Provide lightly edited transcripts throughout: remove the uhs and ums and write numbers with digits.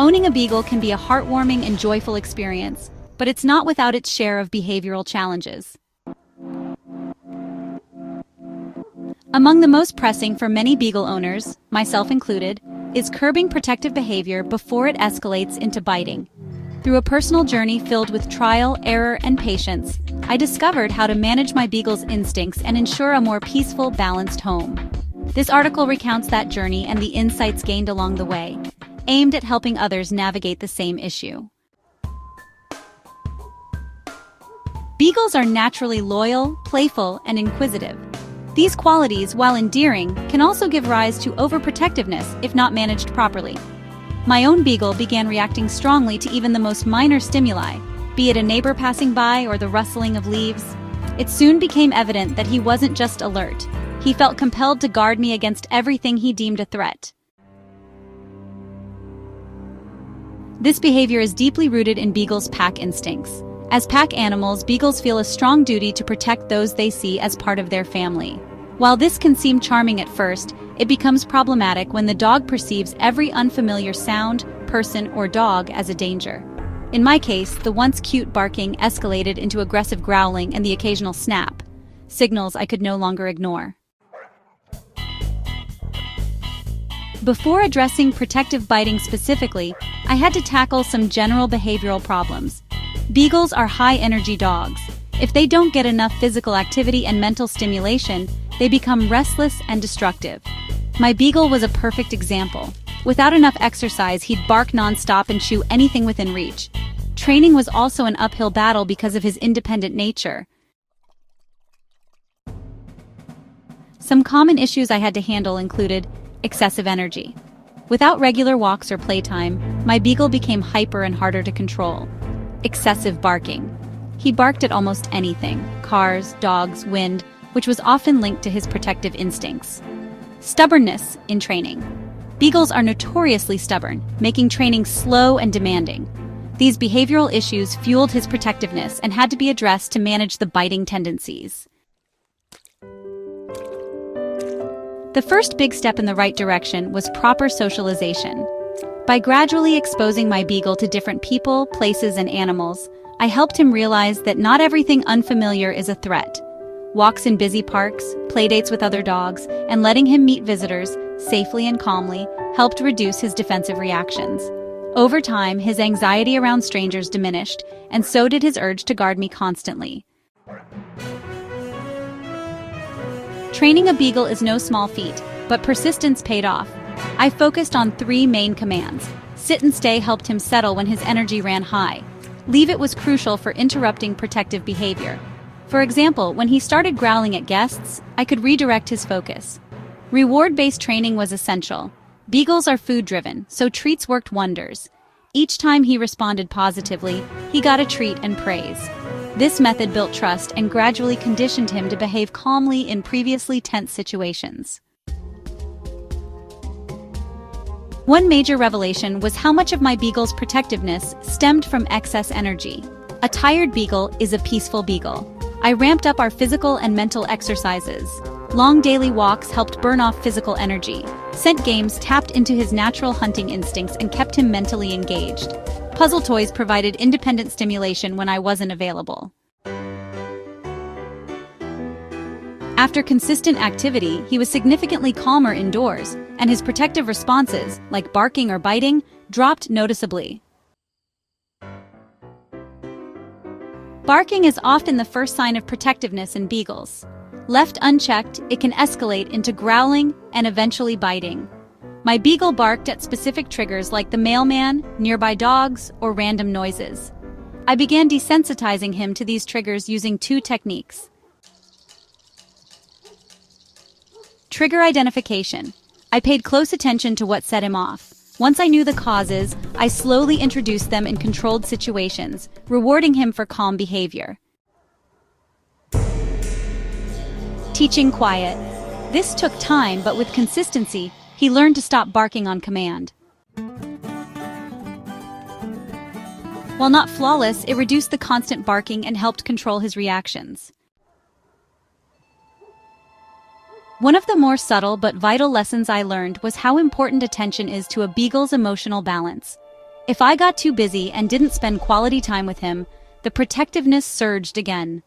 Owning a Beagle can be a heartwarming and joyful experience, but it's not without its share of behavioral challenges. Among the most pressing for many Beagle owners, myself included, is curbing protective behavior before it escalates into biting. Through a personal journey filled with trial, error, and patience, I discovered how to manage my Beagle's instincts and ensure a more peaceful, balanced home. This article recounts that journey and the insights gained along the way, aimed at helping others navigate the same issue. Beagles are naturally loyal, playful, and inquisitive. These qualities, while endearing, can also give rise to overprotectiveness if not managed properly. My own Beagle began reacting strongly to even the most minor stimuli, be it a neighbor passing by or the rustling of leaves. It soon became evident that he wasn't just alert. He felt compelled to guard me against everything he deemed a threat. This behavior is deeply rooted in Beagles' pack instincts. As pack animals, Beagles feel a strong duty to protect those they see as part of their family. While this can seem charming at first, it becomes problematic when the dog perceives every unfamiliar sound, person, or dog as a danger. In my case, the once cute barking escalated into aggressive growling and the occasional snap, signals I could no longer ignore. Before addressing protective biting specifically, I had to tackle some general behavioral problems. Beagles are high-energy dogs. If they don't get enough physical activity and mental stimulation, they become restless and destructive. My Beagle was a perfect example. Without enough exercise, he'd bark non-stop and chew anything within reach. Training was also an uphill battle because of his independent nature. Some common issues I had to handle included excessive energy. Without regular walks or playtime, my Beagle became hyper and harder to control. Excessive barking. He barked at almost anything, cars, dogs, wind, which was often linked to his protective instincts. Stubbornness in training. Beagles are notoriously stubborn, making training slow and demanding. These behavioral issues fueled his protectiveness and had to be addressed to manage the biting tendencies. The first big step in the right direction was proper socialization. By gradually exposing my Beagle to different people, places, and animals, I helped him realize that not everything unfamiliar is a threat. Walks in busy parks, playdates with other dogs, and letting him meet visitors safely and calmly helped reduce his defensive reactions. Over time, his anxiety around strangers diminished, and so did his urge to guard me constantly. Training a Beagle is no small feat, but persistence paid off. I focused on 3 main commands. Sit and stay helped him settle when his energy ran high. Leave it was crucial for interrupting protective behavior. For example, when he started growling at guests, I could redirect his focus. Reward-based training was essential. Beagles are food-driven, so treats worked wonders. Each time he responded positively, he got a treat and praise. This method built trust and gradually conditioned him to behave calmly in previously tense situations. One major revelation was how much of my Beagle's protectiveness stemmed from excess energy. A tired Beagle is a peaceful Beagle. I ramped up our physical and mental exercises. Long daily walks helped burn off physical energy. Scent games tapped into his natural hunting instincts and kept him mentally engaged. Puzzle toys provided independent stimulation when I wasn't available. After consistent activity, he was significantly calmer indoors, and his protective responses, like barking or biting, dropped noticeably. Barking is often the first sign of protectiveness in Beagles. Left unchecked, it can escalate into growling and eventually biting. My Beagle barked at specific triggers like the mailman, nearby dogs, or random noises. I began desensitizing him to these triggers using 2 techniques. Trigger identification. I paid close attention to what set him off. Once I knew the causes, I slowly introduced them in controlled situations, rewarding him for calm behavior. Teaching quiet. This took time, but with consistency, he learned to stop barking on command. While not flawless, it reduced the constant barking and helped control his reactions. One of the more subtle but vital lessons I learned was how important attention is to a Beagle's emotional balance. If I got too busy and didn't spend quality time with him, the protectiveness surged again.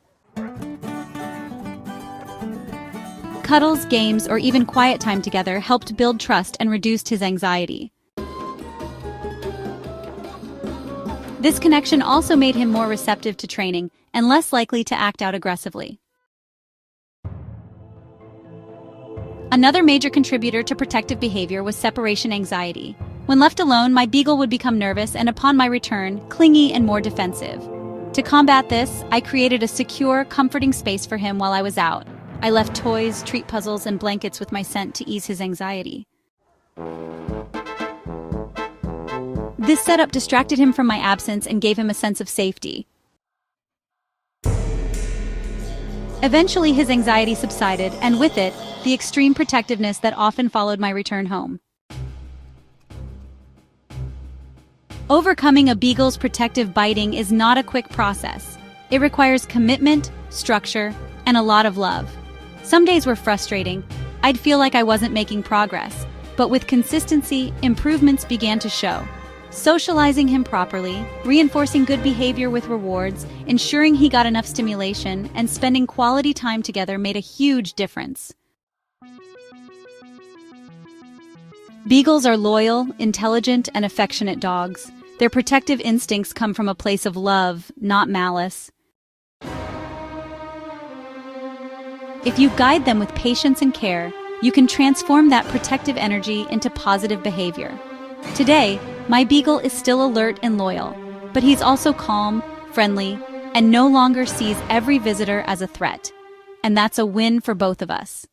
Cuddles, games, or even quiet time together helped build trust and reduced his anxiety. This connection also made him more receptive to training and less likely to act out aggressively. Another major contributor to protective behavior was separation anxiety. When left alone, my Beagle would become nervous and upon my return, clingy and more defensive. To combat this, I created a secure, comforting space for him while I was out. I left toys, treat puzzles, and blankets with my scent to ease his anxiety. This setup distracted him from my absence and gave him a sense of safety. Eventually, his anxiety subsided, and with it, the extreme protectiveness that often followed my return home. Overcoming a Beagle's protective biting is not a quick process. It requires commitment, structure, and a lot of love. Some days were frustrating. I'd feel like I wasn't making progress, but with consistency, improvements began to show. Socializing him properly, reinforcing good behavior with rewards, ensuring he got enough stimulation, and spending quality time together made a huge difference. Beagles are loyal, intelligent, and affectionate dogs. Their protective instincts come from a place of love, not malice. If you guide them with patience and care, you can transform that protective energy into positive behavior. Today, my Beagle is still alert and loyal, but he's also calm, friendly, and no longer sees every visitor as a threat. And that's a win for both of us.